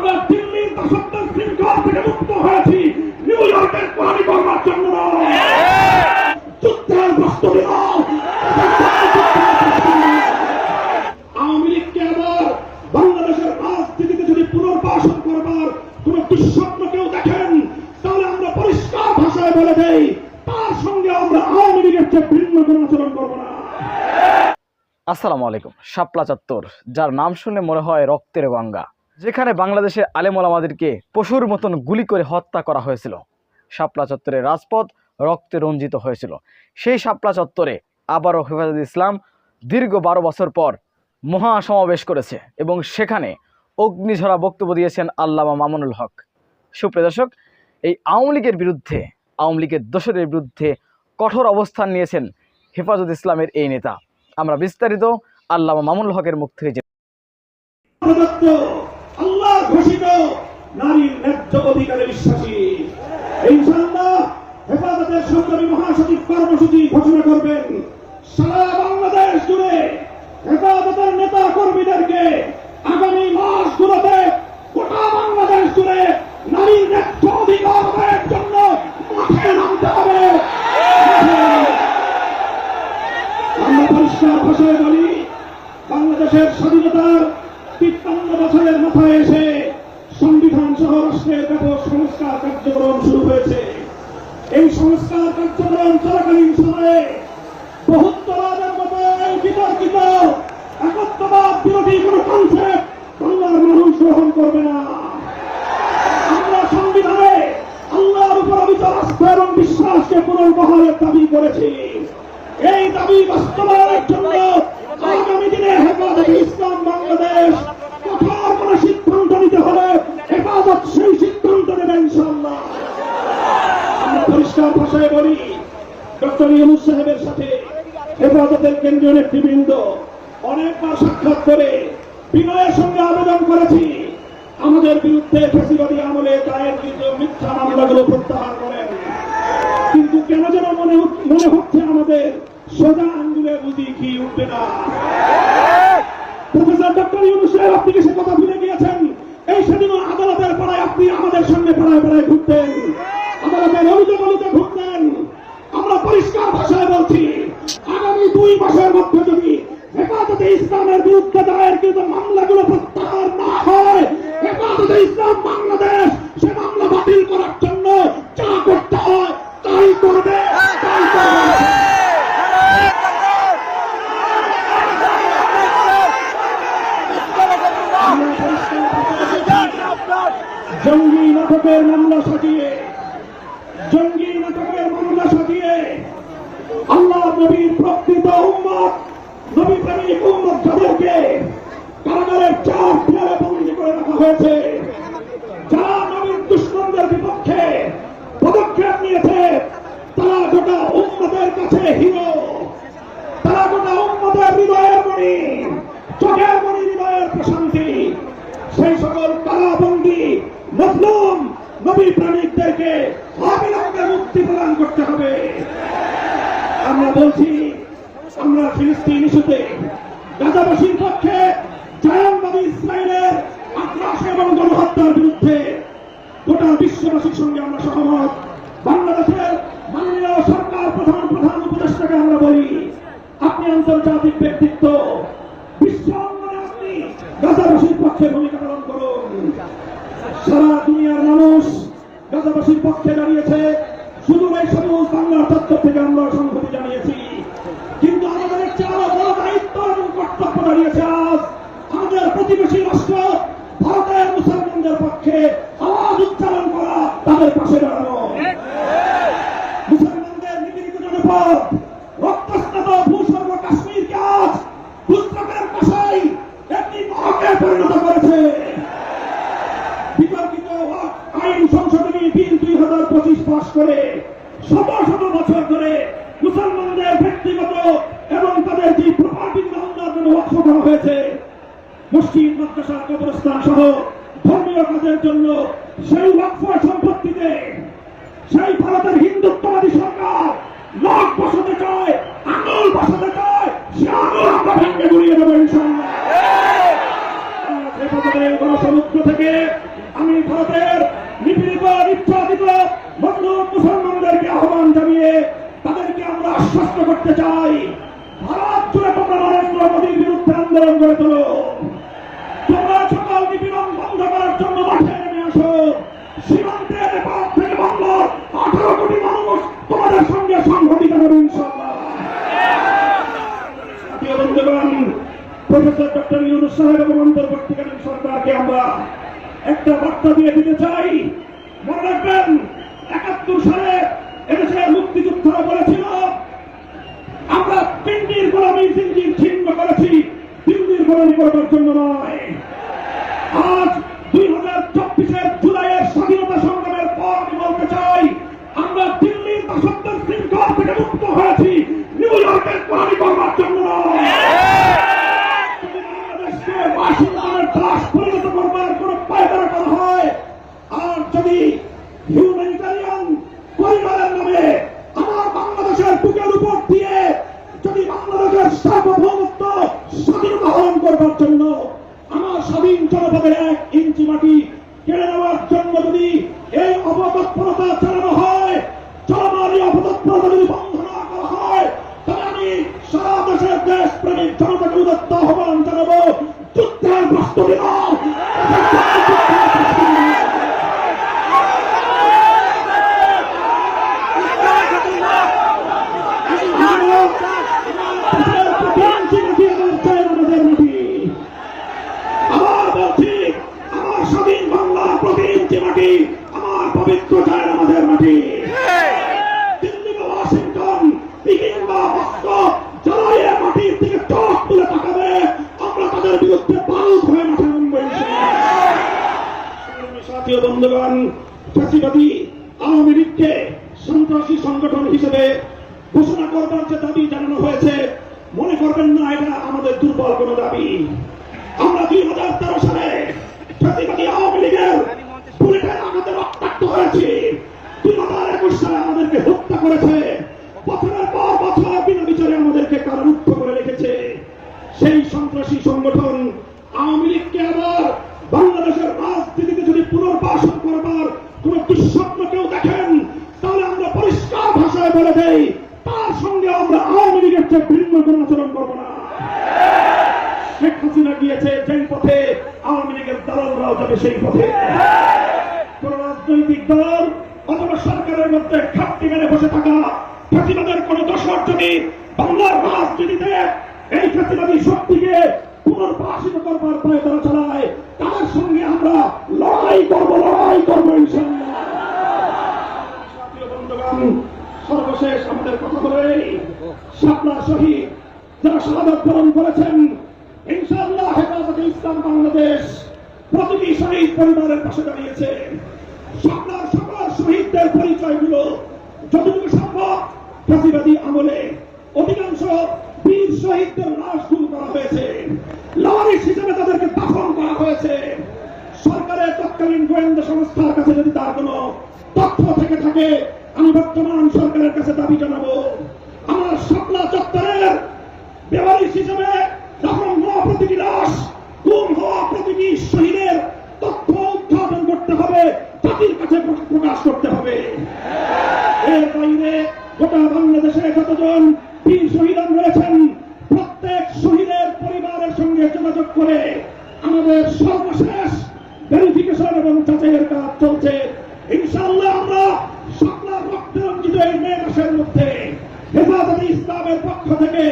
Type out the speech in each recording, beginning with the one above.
আমরা দিল্লির দাসত্বের শৃঙ্খলা থেকে মুক্ত হয়েছি, নিউ ইয়র্কের কোরআনী কর্মার জন্য নয়। যুদ্ধের প্রস্তুতি নাও। আওয়ামী লীগকে আবার বাংলাদেশের রাজনীতিতে যদি পুনর্বাসন করবার কোন দুঃস্বপ্ন কেউ দেখেন, তাহলে আমরা পরিষ্কার ভাষায় বলে দেই, তার সঙ্গে আমরা আওয়ামী লীগের চেয়ে ভিন্ন কোন আচরণ করবো না। আসসালামু আলাইকুম। শাপলা চত্বর, যার নাম শুনে মনে হয় রক্তের গঙ্গা, যেখানে বাংলাদেশের আলেম ওলামাদেরকে পশুর মতন গুলি করে হত্যা করা হয়েছিল। শাপলা চত্বরের রাজপথ রক্তে রঞ্জিত হয়েছিল। সেই শাপলা চত্বরে আবারও হেফাজতে ইসলাম দীর্ঘ 12 বছর পর মহাসমাবেশ করেছে এবং সেখানে অগ্নিঝরা বক্তব্য দিয়েছেন আল্লামা মামুনুল হক। সুপ্রিয় দর্শক, এই আওয়ামী লীগের বিরুদ্ধে, আওয়ামী লীগের দোষরের বিরুদ্ধে কঠোর অবস্থান নিয়েছেন হেফাজতে ইসলামের এই নেতা। আমরা বিস্তারিত আল্লামা মামুনুল হকের মুখ থেকে আল্লাহ ঘোষিত নারীর ন্যায্য অধিকারে বিশ্বাসী। ইনশাআল্লাহ হেফাজতের সংগ্রামী মহাসচিব কর্মসূচি ঘোষণা করবেন। সারা বাংলাদেশ জুড়ে হেফাজতের নেতা কর্মীদেরকে আগামী মাসগুলোতে গোটা বাংলাদেশ জুড়ে নারীর ন্যায্য অধিকার আদায়ের জন্য মাঠে নামতে হবে। আমরা পরিষ্কার ভাষায় বলি, বাংলাদেশের স্বাধীনতার 53 বছরের মাথায় এসে সংবিধান সহ রাষ্ট্রের ব্যাপক সংস্কার কার্যক্রম শুরু হয়েছে। এই সংস্কার কার্যক্রম চলাকালীন সময়ে বহুত্ববাদের মতো এই বিতর্কিত একত্ববাদ বিরোধী কোন কনসেপ্ট বাংলার মানুষ গ্রহণ করবে না। আমরা সংবিধানে আল্লাহর উপর অবিচল আস্থা এবং বিশ্বাসকে পুনর্বহালের দাবি করেছি। এই দাবি বাস্তবায়নের জন্য আগামী দিনে হেফাজতে ইসলাম বাংলাদেশ কঠোর কোন সিদ্ধান্ত নিতে হলে হেফাজত সেই সিদ্ধান্ত নেবে ইনশাআল্লাহ। আমরা পরিষ্কার ভাষায় বলি, ডক্টর ইউনূস সাহেবের সাথে হেফাজতের কেন্দ্রীয় নেতৃবৃন্দ অনেকবার সাক্ষাৎ করে বিনয়ের সঙ্গে আবেদন করেছি, আমাদের বিরুদ্ধে ফ্যাসিবাদী আমলে দায়েরকৃত মিথ্যা মামলাগুলো প্রত্যাহার করেন। কিন্তু কেন যেন মনে হচ্ছে আমাদের সোজা আঙ্গুলে বুঝি কি উঠবে না। প্রফেসর ডক্টর ইউনূস সাহেব, আপনি কি সে কথা ভুলে গিয়েছেন? এই সেদিন আদালতের পাড়ায় আপনি আমাদের সঙ্গে পাড়ায় পাড়ায় ঘুরতেন, আদালতের অলিতে গলিতে ঘুরতেন। আমরা পরিষ্কার ভাষায় বলছি, আগামী 2 মাসের মধ্যে যদি হেফাজতে ইসলামের বিরুদ্ধে দায়েরকৃত মামলাগুলো প্রত্যাহার না হয়, হেফাজতে ইসলাম বাংলাদেশ সে মামলা বাতিল করার জন্য যা করতে হয় তাই করবে। জঙ্গি নাটকের মামলা সাজিয়ে, জঙ্গি নাটকের মামলা সাজিয়ে আল্লাহ নবীর প্রকৃত উম্মত, নবী প্রেমিক উম্মত যাদেরকে কারাগারের 4 দেয়ালে বন্দী করে রাখা হয়েছে, যারা নবীর দুশমনদের বিপক্ষে পদক্ষেপ নিয়েছে, তারা গোটা উম্মতের কাছে হিরো, তারা গোটা উম্মতের হৃদয়ের মণি, চোখের মণি, হৃদয়ের প্রশান্তি। সেই সকল কারাবন্দী মজলুম নবী প্রেমিকদেরকে অবিলম্বে মুক্তি প্রদান করতে হবে। আমরা বলছি, আমরা ফিলিস্তিন ইস্যুতে গাজাবাসীর পক্ষে, জায়নবাদী ইসরায়েলের আক্রমণ এবং গণহত্যার বিরুদ্ধে গোটা বিশ্ববাসীর সঙ্গে আমরা সহমত। বাংলাদেশের মাননীয় সরকার প্রধান উপদেষ্টাকে আমরা বলি, আপনি আন্তর্জাতিক ব্যক্তিত্ব, বিশ্ব অঙ্গনে আপনি গাজাবাসীর পক্ষে ভূমিকা পালন করুন। সারা দুনিয়ার মানুষ গাজাবাসীর পক্ষে দাঁড়িয়েছে, শুধু এই সবুজ বাংলার তত্ত্ব থেকে আমরা সংহতি জানিয়েছি। কিন্তু আমাদের একটি আরো বড় দায়িত্ব এবং কর্তব্য দাঁড়িয়েছে আজ আমাদের প্রতিবেশী রাষ্ট্র ভারতের মুসলমানদের পক্ষে আওয়াজ উচ্চারণ করা, তাদের পাশে দাঁড়ানো। মুসলমানদের নিপীড়িত জনপদ, রক্তস্নাত ভূস্বর্গ কাশ্মীরকে আজ গুজরাটের পাশায় একটি মহকে পরিণত করেছে। বিতর্কিত আইন সংশোধনী বিল 2025 পাস করে শত শত বছর ধরে মুসলমানদের ব্যক্তিগত এবং তাদের যে প্রপার্টি উন্নয়নের জন্য ওয়াকফ করা হয়েছে, মসজিদ, মাদ্রাসা, কবরস্থান সহ ধর্মীয় কাজের জন্য সেই ওয়াকফ সম্পত্তিতে সেই ভারতের হিন্দুত্ববাদী সরকার লক বসাতে চায়, আঙুল বসাতে চায়, সে আঙুল আমরা ভেঙে গুড়িয়ে দেবো ইনশাআল্লাহ। গণসমুদ্র থেকে আমি ভারতের নিপীড়িত নির্যাতিত মজলুম মুসলমানদেরকে আহ্বান জানিয়ে তাদেরকে আমরা আশ্বস্ত করতে চাই, ভারত জুড়ে তোমরা নরেন্দ্র মোদীর বিরুদ্ধে আন্দোলন গড়ে তোলো। তোমরা সকল নিপীড়ন বন্ধ করার জন্য মাঠে নেমে আসো। সীমান্তের এপার থেকে বাংলার 18 কোটি মানুষ তোমাদের সঙ্গে সংগঠিত হবে ইনশাআল্লাহ। জাতীয় বন্ধুগণ, প্রফেসর ডক্টর ইউনূস সাহেব এবং অন্তর্বর্তীকালীন সরকারকে আমরা একটা বার্তা দিয়ে দিতে চাই। মনে রাখবেন, 71 সালে এদেশের মুক্তিযোদ্ধারা বলেছিল আমরা দিল্লির গোলামি জিঞ্জির ছিন্ন করেছি, দিল্লির গোলামি করবার জন্য নয়। আজ 2024-এর জুলাইয়ের স্বাধীনতা সংগ্রামের পর আমি বলতে চাই, আমরা দিল্লির দাসত্বের শৃঙ্খলা থেকে মুক্ত হয়েছি, নিউ ইয়র্কের গোলামি করবার জন্য নয়। বাংলাদেশকে ওয়াশিংটনের দাস পরিণত করবার কোন পায়তারা করা হয়, আর যদি হিউম্যানিটারিয়ান পরিবারের নামে আমার বাংলাদেশের বুকের উপর দিয়ে যদি বাংলাদেশের সার্বভৌমত্ব স্বাধীনতা হরণ করবার জন্য আমার স্বাধীন জনপদের 1 ইঞ্চি মাটি কেড়ে নেওয়ার জন্য যদি এই অপতৎপরতা চালানো হয়, চলমান এই অপতৎপরতা যদি বন্ধ না করা হয়, তবে আমি সারা দেশের দেশপ্রেমিক জনতাকে উদাত্ত আহ্বান জানাবো, যুদ্ধের প্রস্তুতি নাও। আমার পবিত্র চায় আমাদের মাটি। দিল্লি বা ওয়াশিংটন, পিকিং বা মস্কো যারা এই মাটির দিকে চোখ তুলে তাকাবে, আমরা তাদের বিরুদ্ধে বারুদ হয়ে মাঠে নামবো ইনশাআল্লাহ। জাতীয় বন্ধুগণ, ফ্যাসিবাদী আওয়ামী লীগকে সন্ত্রাসী সংগঠন হিসেবে ঘোষণা করবার যে দাবি জানানো হয়েছে, মনে করবেন না এটা আমাদের দুর্বল কোন দাবি। আমরা 2013 সালে ফ্যাসিবাদী আওয়ামী লীগের বুলেটের আঘাতে রক্তাক্ত হয়েছি। 2021 সালে আমাদেরকে হত্যা করেছে, বছরের পর বছর বিনা বিচারে আমাদেরকে কারারুদ্ধ করে রেখেছে। সেই সন্ত্রাসী সংগঠন আওয়ামী লীগকে আবার বাংলাদেশের রাজনীতিতে যদি পুনর্বাসন করবার কোন দুঃস্বপ্ন কেউ দেখেন, তাহলে আমরা পরিষ্কার ভাষায় বলে দেই, তার সঙ্গে আমরা আওয়ামী লীগের চেয়ে ভিন্ন কোন আচরণ করবো না। শেখ হাসিনা গিয়েছে যেই পথে, আওয়ামী লীগের দালালরাও যাবে সেই পথে। কোন রাজনৈতিক দল অথবা সরকারের মধ্যে ঘাটতি মেরে বসে থাকা ফ্যাসিবাদের কোন দোষর যদি বাংলার রাজনীতিতে এই ফ্যাসিবাদী শক্তিকে পুনর্বাসিত করবার পায়তারা চালায়, তাদের সঙ্গে আমরা লড়াই করবো ইনশাআল্লাহ। জাতীয় বন্ধুগণ, সর্বশেষ আমাদের কথা বলে শাপলা শহীদ যারা শাহাদাত বরণ করেছেন, ইনশাআল্লাহ হেফাজতে ইসলাম বাংলাদেশ প্রতিটি শহীদ পরিবারের পাশে দাঁড়িয়েছে। শাপলার সকল শহীদদের পরিচয়গুলো যতটুকু সম্ভব ফ্যাসিবাদী আমলে অধিকাংশ বীর শহীদদের লাশ গুম করা হয়েছে, লাওয়ারিস হিসেবে তাদেরকে দাফন করা হয়েছে। সরকারের তৎকালীন গোয়েন্দা সংস্থার কাছে যদি তার কোনো তথ্য থেকে থাকে, আমি বর্তমান সরকারের কাছে দাবি জানাবো, আমার শাপলা চত্বরের বেওয়ারিশ হিসেবে দাফন হওয়া প্রতিটি লাশ, গুম হওয়া প্রতিটি শহীদের তথ্য উদ্ঘাটন করতে হবে, জাতির কাছে প্রকাশ করতে হবে। এর বাইরে গোটা বাংলাদেশে যতজন বীর শহীদান রয়েছেন, প্রত্যেক শহীদের পরিবারের সঙ্গে যোগাযোগ করে আমাদের সর্বশেষ ভেরিফিকেশন এবং যাচাইয়ের কাজ চলছে। ইনশাআল্লাহ আমরা শাপলার রক্তে রঞ্জিত এই মে মাসের মধ্যে হেফাজতে ইসলামের পক্ষ থেকে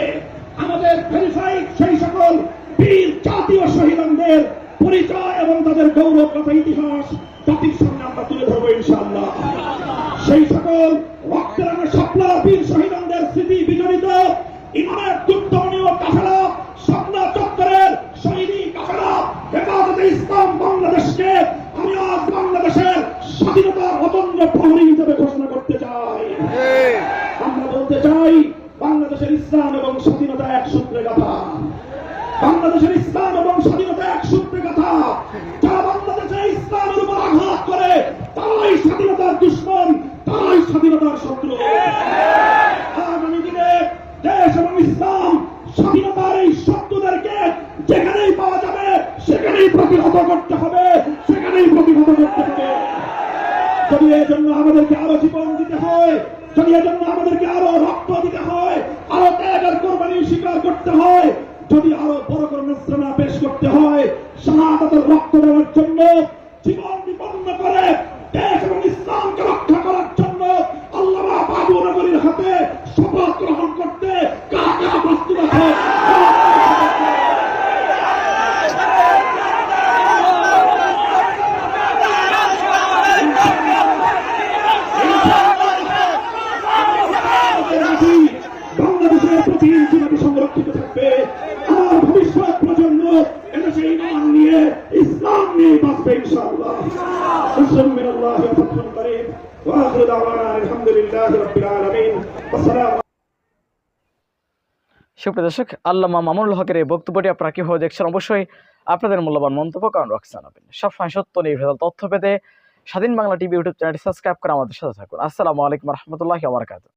আমাদের ভেরিফাইড সেই সকল বীর জাতীয় শহীদদের পরিচয় এবং তাদের গৌরবগাথা ইতিহাস জাতির সামনে আমরা তুলে ধরবো ইনশাআল্লাহ। সেই সকল রক্তের শাপলা বীর শহীদদের স্মৃতি বিজড়িত ইমামের দুর্দমনীয় কাফেলা, শাপলা চত্বরের শহীদি কাফেলা হেফাজতে ইসলাম বাংলাদেশকে আমি আজ বাংলাদেশের স্বাধীনতার অতন্দ্র প্রহরী হিসেবে ঘোষণা করতে চাই। আমরা বলতে চাই, বাংলাদেশের ইসলাম এবং স্বাধীনতা এক সূত্রে গাথা। বাংলাদেশের ইসলাম এবং স্বাধীনতা এক সূত্রে গাথা। যারা বাংলাদেশে ইসলামের উপর আঘাত করে, তারাই স্বাধীনতার দুশ্মন, তারাই স্বাধীনতার শত্রু। আগামী দিনে দেশ এবং ইসলাম স্বাধীনতার এই শত্রুদেরকে যেখানেই পাওয়া যাবে সেখানেই প্রতিহত করতে হবে, সেখানেই প্রতিহত করতে থাকে। যদি এর জন্য আমাদেরকে আরো জীবন দিতে হয়, যদি এর জন্য আমাদেরকে আরো রক্ত দিতে হয়, আরো ত্যাগের কোরবানি স্বীকার করতে হয়, যদি আরো বড় করে নজরানা পেশ করতে হয়, শাহাদাতের রক্ত দেওয়ার জন্য, জীবন বিপন্ন করে দেশ এবং ইসলামকে রক্ষা করার জন্য আল্লামা বাবু নগরীর হাতে শপথ গ্রহণ করতে কারা কারা প্রস্তুত আছে? বাংলাদেশের প্রতি জীবন সংরক্ষিত থাকবে। আমার ভবিষ্যৎ প্রজন্ম এদেশে ঈমান নিয়ে, ইসলাম নিয়ে বাঁচবে ইনশাআল্লাহ। আলহামদুলিল্লাহ ফাতহুল করিম ওয়া আখিরু দাওয়ানা আলহামদুলিল্লাহি রাব্বিল আলামিন। আসসালামু সুপ্রিয় দর্শক, আল্লামা মামুনুল হকের এই বক্তব্যটি আপনারা কিভাবে দেখছেন অবশ্যই আপনাদের মূল্যবান মন্তব্য কমেন্ট বক্সে জানাবেন। সবসময় সত্য নির্ভেজাল তথ্য পেতে স্বাধীন বাংলা টিভি ইউটিউব চ্যানেলটি সাবস্ক্রাইব করে আমাদের সাথে থাকুন। আসসালামু আলাইকুম ওয়া রাহমাতুল্লাহি ওয়া বারাকাতুহু।